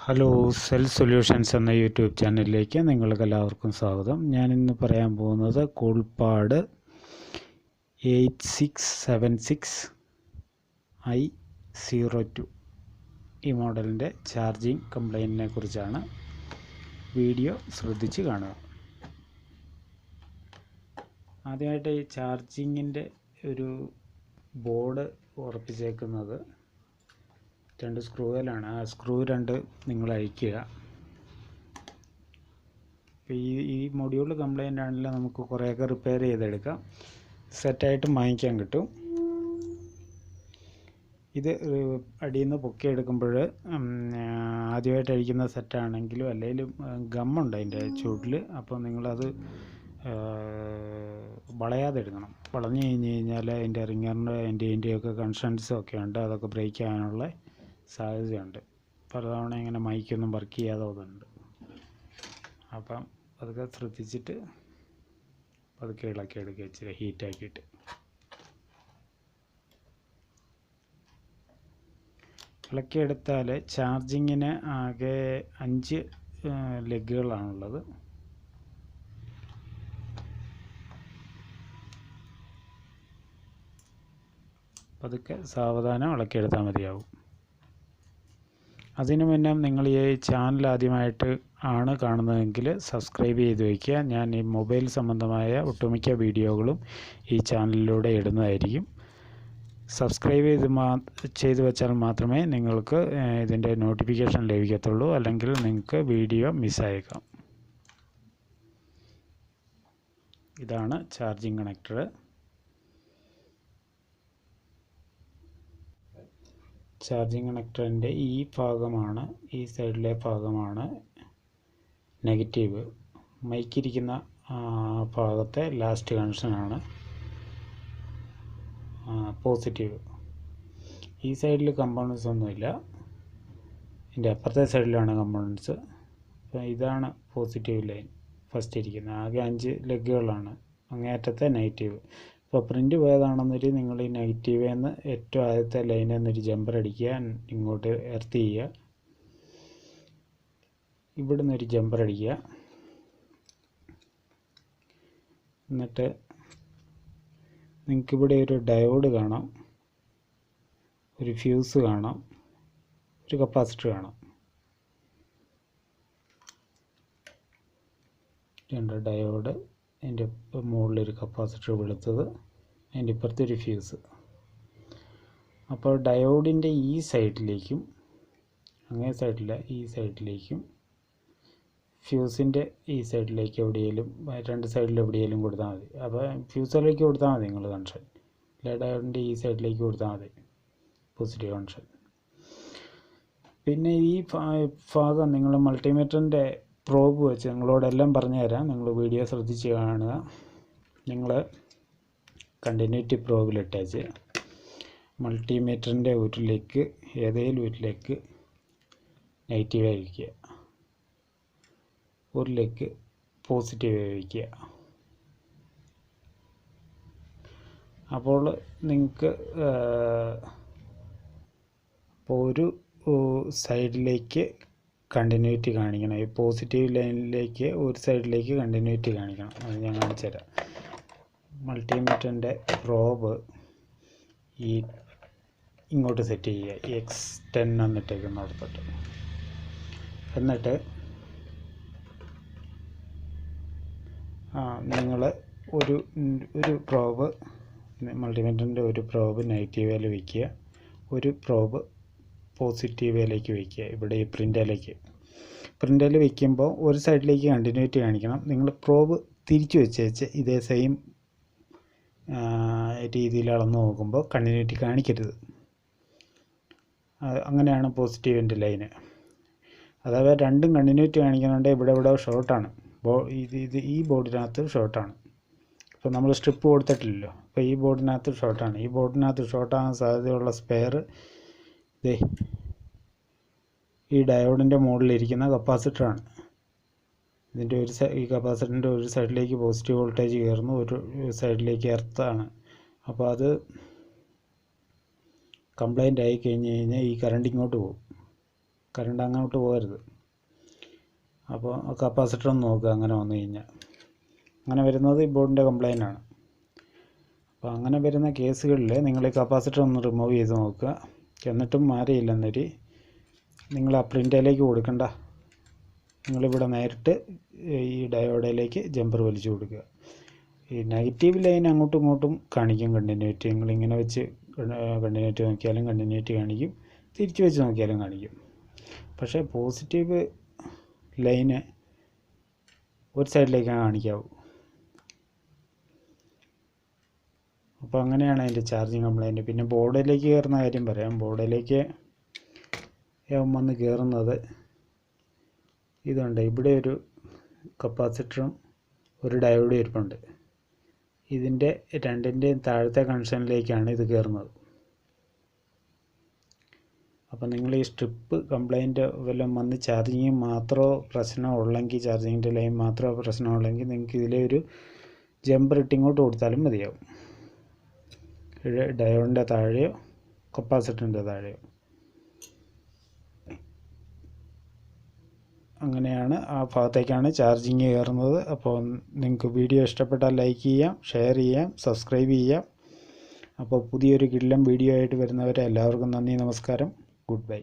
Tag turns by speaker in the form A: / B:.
A: Hello, cell solutions എന്ന YouTube ചാനലിലേക്ക് നിങ്ങൾക്കെല്ലാവർക്കും സ്വാഗതം. ഞാനിന്ന് പറയാൻ പോകുന്നത് കൂൾപാഡ് 8676 I02 ഈ മോഡലിൻ്റെ ചാർജിങ് കംപ്ലൈൻറ്റിനെ കുറിച്ചാണ്. വീഡിയോ ശ്രദ്ധിച്ച് കാണുക. ആദ്യമായിട്ട് ഈ ചാർജിങ്ങിൻ്റെ ഒരു ബോർഡ് ഉറപ്പിച്ചേക്കുന്നത് 2 സ്ക്രൂവിലാണ്. ആ സ്ക്രൂ 2 നിങ്ങൾ അഴിക്കുക. ഈ മൊഡ്യൂൾ കംപ്ലൈൻ്റ് ആണെങ്കിൽ നമുക്ക് കുറേയൊക്കെ റിപ്പയർ ചെയ്തെടുക്കാം, സെറ്റായിട്ട് വാങ്ങിക്കാൻ കിട്ടും. ഇത് അടിയിൽ നിന്ന് പൊക്കിയെടുക്കുമ്പോൾ ആദ്യമായിട്ട് അഴിക്കുന്ന സെറ്റാണെങ്കിലും അല്ലെങ്കിലും ഗമ്മുണ്ട് അതിൻ്റെ ചുവട്ടിൽ. അപ്പോൾ നിങ്ങളത് വളയാതെ എടുക്കണം. വളഞ്ഞു കഴിഞ്ഞ് കഴിഞ്ഞാൽ അതിൻ്റെ റിങ്ങറിൻ്റെ അതിൻ്റെയൊക്കെ കൺസ്റ്റൻസൊക്കെ ഉണ്ട്, അതൊക്കെ ബ്രേക്ക് ആകാനുള്ള സാധ്യതയുണ്ട്. പലതവണ ഇങ്ങനെ മൈക്കൊന്നും വർക്ക് ചെയ്യാതെ പോകുന്നുണ്ട്. അപ്പം അതൊക്കെ ശ്രദ്ധിച്ചിട്ട് പതുക്കെ ഇളക്കി എടുക്കുക, ഇച്ചിരി ഹീറ്റാക്കിയിട്ട്. ഇളക്കിയെടുത്താൽ ചാർജിങ്ങിന് ആകെ 5 ലെഗുകളാണുള്ളത്. പതുക്കെ സാവധാനം ഇളക്കിയെടുത്താൽ മതിയാവും. അതിനു മുന്നേ നിങ്ങൾ ഈ ചാനൽ ആദ്യമായിട്ട് ആണ് കാണുന്നതെങ്കിൽ സബ്സ്ക്രൈബ് ചെയ്ത് വയ്ക്കുക. ഞാൻ ഈ മൊബൈൽ സംബന്ധമായ ഒട്ടുമിക്ക വീഡിയോകളും ഈ ചാനലിലൂടെ ഇടുന്നതായിരിക്കും. സബ്സ്ക്രൈബ് ചെയ്ത് വെച്ചാൽ മാത്രമേ നിങ്ങൾക്ക് ഇതിൻ്റെ നോട്ടിഫിക്കേഷൻ ലഭിക്കത്തുള്ളൂ, അല്ലെങ്കിൽ നിങ്ങൾക്ക് വീഡിയോ മിസ്സായേക്കാം. ഇതാണ് ചാർജിങ് കണക്ടർ. ചാർജിങ് കണക്ടറിൻ്റെ ഈ സൈഡിലെ ഭാഗമാണ് നെഗറ്റീവ്. മൈക്കിരിക്കുന്ന ഭാഗത്തെ ലാസ്റ്റ് കണക്ഷനാണ് പോസിറ്റീവ്. ഈ സൈഡിൽ കമ്പോണൻസ് ഒന്നുമില്ല, ഇതിൻ്റെ അപ്പുറത്തെ സൈഡിലാണ് കമ്പോണൻസ്. അപ്പോൾ ഇതാണ് പോസിറ്റീവ് ലൈൻ ഫസ്റ്റ് ഇരിക്കുന്നത്. ആകെ 5 ലെഗുകളാണ്, അങ്ങേയറ്റത്തെ നെഗറ്റീവ്. ഇപ്പോൾ പ്രിൻ്റ് പോയതാണെന്നൊരു നിങ്ങൾ ഈ നെഗറ്റീവിൽ നിന്ന് ഏറ്റവും ആദ്യത്തെ ലൈനിൽ നിന്നൊരു ജമ്പർ അടിക്കുക, ഇങ്ങോട്ട് എർത്ത് ചെയ്യുക. ഇവിടെ നിന്നൊരു ജമ്പർ അടിക്കുക. എന്നിട്ട് നിങ്ങൾക്കിവിടെ ഒരു ഡയോഡ് കാണാം, ഒരു ഫ്യൂസ് കാണാം, ഒരു കപ്പാസിറ്റർ കാണാം. 2 ഡയോഡ്, അതിൻ്റെ മുകളിലൊരു കപ്പാസിറ്റർ വെളുത്തത്, അതിൻ്റെ ഇപ്പുറത്തൊരു ഫ്യൂസ്. അപ്പോൾ ഡയോഡിൻ്റെ ഈ സൈഡിലേക്കും അങ്ങേ സൈഡിലെ ഈ സൈഡിലേക്കും ഫ്യൂസിൻ്റെ ഈ സൈഡിലേക്ക് എവിടെയെങ്കിലും 2 സൈഡിൽ എവിടെയെങ്കിലും കൊടുത്താൽ മതി. അപ്പോൾ ഫ്യൂസിലേക്ക് കൊടുത്താൽ മതി നിങ്ങൾ കണക്ഷൻ, അല്ല ഡയോഡിൻ്റെ ഈ സൈഡിലേക്ക് കൊടുത്താൽ മതി പോസിറ്റീവ് കണക്ഷൻ. പിന്നെ ഈ ഭാഗം നിങ്ങൾ മൾട്ടിമീറ്ററിൻ്റെ പ്രോബ് വെച്ച് നിങ്ങളോടെല്ലാം പറഞ്ഞു തരാം. നിങ്ങൾ വീഡിയോ ശ്രദ്ധിച്ച് കാണുക. നിങ്ങൾ കണ്ടിന്യൂറ്റി പ്രോബിലിട്ടേച്ച് മൾട്ടിമീറ്ററിൻ്റെ ഉരുളിലേക്ക് ഏതെങ്കിലും ഉരുളിലേക്ക് നെഗറ്റീവ് വയ്ക്കുക, ഉരുളിലേക്ക് പോസിറ്റീവ് വയ്ക്കുക. അപ്പോൾ നിങ്ങൾക്ക് ഒരു സൈഡിലേക്ക് കണ്ടിന്യൂറ്റി കാണിക്കണം. ഈ പോസിറ്റീവ് ലൈനിലേക്ക് ഒരു സൈഡിലേക്ക് കണ്ടിന്യൂറ്റി കാണിക്കണം. അത് ഞാൻ കാണിച്ചു തരാം. മൾട്ടിമീറ്ററിൻ്റെ പ്രോബ് ഇങ്ങോട്ട് സെറ്റ് ചെയ്യുക, X10 എന്നിട്ടേക്കുന്ന അടുത്തോട്ട്. എന്നിട്ട് നിങ്ങൾ ഒരു പ്രോബ് മൾട്ടിമീറ്ററിൻ്റെ ഒരു പ്രോബ് നെഗറ്റീവിൽ വയ്ക്കുക, ഒരു പ്രോബ് പോസിറ്റീവിലേക്ക് വയ്ക്കുക. ഇവിടെ ഈ പ്രിൻ്റിൽ വയ്ക്കുമ്പോൾ ഒരു സൈഡിലേക്ക് കണ്ടിന്യൂറ്റി കാണിക്കണം. നിങ്ങൾ പ്രോബ് തിരിച്ചു വെച്ച് ഇതേ സെയിം രീതിയിൽ അളന്ന് നോക്കുമ്പോൾ കണ്ടിന്യൂറ്റി കാണിക്കരുത്. അങ്ങനെയാണ് പോസിറ്റീവിൻ്റെ ലൈന്. അഥവാ രണ്ടും കണ്ടിന്യൂറ്റി കാണിക്കുന്നുണ്ട്, ഇവിടെ ഷോർട്ടാണ്. ഈ ബോർഡിനകത്ത് ഷോർട്ടാണ്. ഇപ്പോൾ നമ്മൾ സ്ട്രിപ്പ് കൊടുത്തിട്ടില്ലല്ലോ, അപ്പോൾ ഈ ബോർഡിനകത്ത് ഷോർട്ടാണ്. ഈ ബോർഡിനകത്ത് ഷോർട്ടാകാൻ സാധ്യതയുള്ള സ്പെയർ ഈ ഡയോഡിൻ്റെ മുകളിലിരിക്കുന്ന കപ്പാസിറ്ററാണ്. ഇതിൻ്റെ ഈ കപ്പാസിറ്ററിൻ്റെ ഒരു സൈഡിലേക്ക് പോസിറ്റീവ് വോൾട്ടേജ് കയറുന്നു, ഒരു സൈഡിലേക്ക് എർത്താണ്. അപ്പോൾ അത് കംപ്ലൈൻ്റ് ആയി കഴിഞ്ഞ് കഴിഞ്ഞാൽ ഈ കറണ്ട് ഇങ്ങോട്ട് പോകും. കറണ്ട് അങ്ങോട്ട് പോകരുത്. അപ്പോൾ കപ്പാസിറ്റർ ഒന്ന് നോക്കുക അങ്ങനെ വന്നു കഴിഞ്ഞാൽ. അങ്ങനെ വരുന്നത് ഈ ബോർഡിൻ്റെ കംപ്ലൈൻ്റ് ആണ്. അപ്പോൾ അങ്ങനെ വരുന്ന കേസുകളിൽ നിങ്ങൾ ഈ കപ്പാസിറ്റർ ഒന്ന് റിമൂവ് ചെയ്ത് നോക്കുക. എന്നിട്ടും മാറിയില്ലെന്നൊരു നിങ്ങൾ ആ പ്രിൻ്റിലേക്ക് കൊടുക്കണ്ട, നിങ്ങളിവിടെ നേരിട്ട് ഈ ഡയോഡിലേക്ക് ജമ്പർ വലിച്ചു കൊടുക്കുക. ഈ നെഗറ്റീവ് ലൈൻ അങ്ങോട്ടും ഇങ്ങോട്ടും കാണിക്കും കണ്ടിന്യൂറ്റി. നിങ്ങളിങ്ങനെ വെച്ച് കണ്ടിന്യൂറ്റി നോക്കിയാലും കണ്ടിന്യൂറ്റി കാണിക്കും, തിരിച്ചു വെച്ച് നോക്കിയാലും കാണിക്കും. പക്ഷേ പോസിറ്റീവ് ലൈന് ഒരു സൈഡിലേക്കാണ് കാണിക്കാവൂ. അപ്പോൾ അങ്ങനെയാണ് അതിൻ്റെ ചാർജിങ് കംപ്ലൈൻറ്റ്. പിന്നെ ബോർഡിലേക്ക് കയറുന്ന കാര്യം പറയാം. ബോർഡിലേക്ക് വന്ന് കയറുന്നത് ഇതുണ്ട്. ഇവിടെ ഒരു കപ്പാസിറ്ററും ഒരു ഡയോഡും ഇരിപ്പുണ്ട്. ഇതിൻ്റെ രണ്ടിൻ്റെയും താഴത്തെ കണക്ഷനിലേക്കാണ് ഇത് കയറുന്നത്. അപ്പോൾ നിങ്ങൾ ഈ സ്ട്രിപ്പ് കംപ്ലൈൻറ്റ് വല്ലതും വന്ന് ചാർജിങ് മാത്രമോ പ്രശ്നമുള്ളെങ്കിൽ, ചാർജിങ്ങിൻ്റെ ലൈൻ മാത്രമോ പ്രശ്നമുള്ളെങ്കിൽ നിങ്ങൾക്ക് ഇതിലെ ഒരു ജമ്പർ ഇട്ടിങ്ങോട്ട് കൊടുത്താലും മതിയാവും. ഡയോഡിൻ്റെ താഴെയോ കപ്പാസിറ്ററിൻ്റെ താഴെയോ. അങ്ങനെയാണ് ആ ഭാഗത്തേക്കാണ് ചാർജിങ് കയറുന്നത്. അപ്പോൾ നിങ്ങൾക്ക് വീഡിയോ ഇഷ്ടപ്പെട്ടാൽ ലൈക്ക് ചെയ്യാം, ഷെയർ ചെയ്യാം, സബ്സ്ക്രൈബ് ചെയ്യാം. അപ്പോൾ പുതിയൊരു കിടിലൻ വീഡിയോ ആയിട്ട് വരുന്നവരെ എല്ലാവർക്കും നന്ദി, നമസ്കാരം, ഗുഡ് ബൈ.